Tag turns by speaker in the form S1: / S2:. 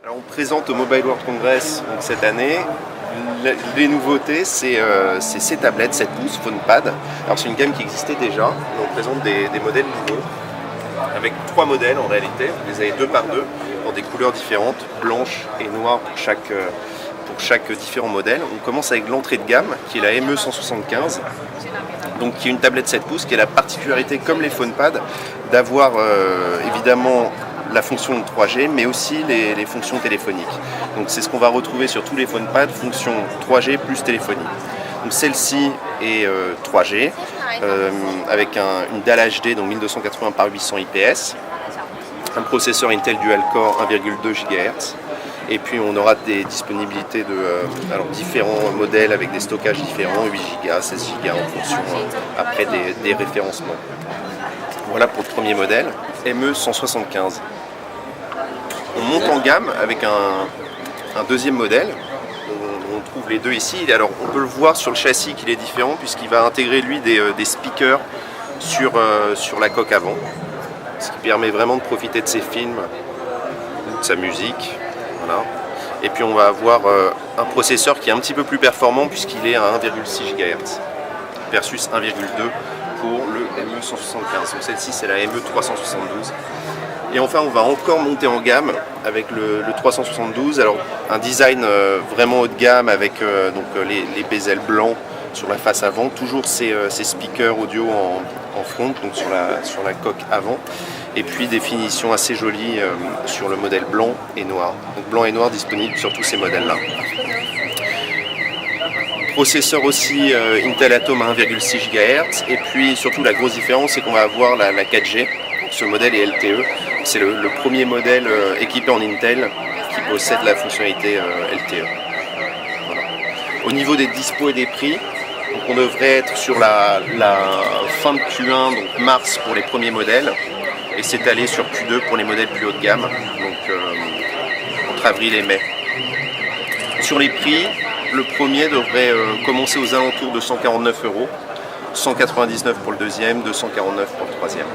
S1: Alors on présente au Mobile World Congress donc, cette année. Les nouveautés, c'est ces tablettes 7 pouces PhonePad. Alors c'est une gamme qui existait déjà. On présente des modèles nouveaux avec 3 modèles en réalité. Vous les avez 2 par 2 dans des couleurs différentes, blanche et noire pour chaque différent modèle. On commence avec l'entrée de gamme qui est la ME175. Donc, qui est une tablette 7 pouces qui a la particularité, comme les PhonePad, d'avoir évidemment la fonction de 3G, mais aussi les fonctions téléphoniques. Donc c'est ce qu'on va retrouver sur tous les PhonePad, fonction 3G plus téléphonie. Donc celle-ci est 3G, avec une dalle HD, donc 1280 par 800 IPS, un processeur Intel Dual-Core 1,2 GHz, et puis on aura des disponibilités de différents modèles avec des stockages différents, 8 Go, 16 Go en fonction après des référencements. Voilà pour le premier modèle, ME175. On monte en gamme avec un deuxième modèle. On trouve les deux ici. Alors on peut le voir sur le châssis qu'il est différent puisqu'il va intégrer lui des speakers sur la coque avant. Ce qui permet vraiment de profiter de ses films ou de sa musique. Voilà. Et puis on va avoir un processeur qui est un petit peu plus performant puisqu'il est à 1,6 GHz versus 1,2 pour le ME175. Donc celle-ci c'est la ME372. Et enfin on va encore monter en gamme avec le 372. Alors un design vraiment haut de gamme avec les bezels blancs sur la face avant, toujours ces speakers audio en front, donc sur la coque avant, et puis des finitions assez jolies sur le modèle blanc et noir. Donc blanc et noir disponible sur tous ces modèles-là. Processeur aussi Intel Atom à 1,6 GHz, et puis surtout la grosse différence c'est qu'on va avoir la 4G. Ce modèle est LTE, c'est le premier modèle équipé en Intel qui possède la fonctionnalité LTE. Voilà. Au niveau des dispos et des prix, donc on devrait être sur la fin de Q1, donc mars pour les premiers modèles, et s'étaler sur Q2 pour les modèles plus haut de gamme, donc entre avril et mai. Sur les prix, le premier devrait commencer aux alentours de 149 €, 199 pour le deuxième, 249 pour le troisième.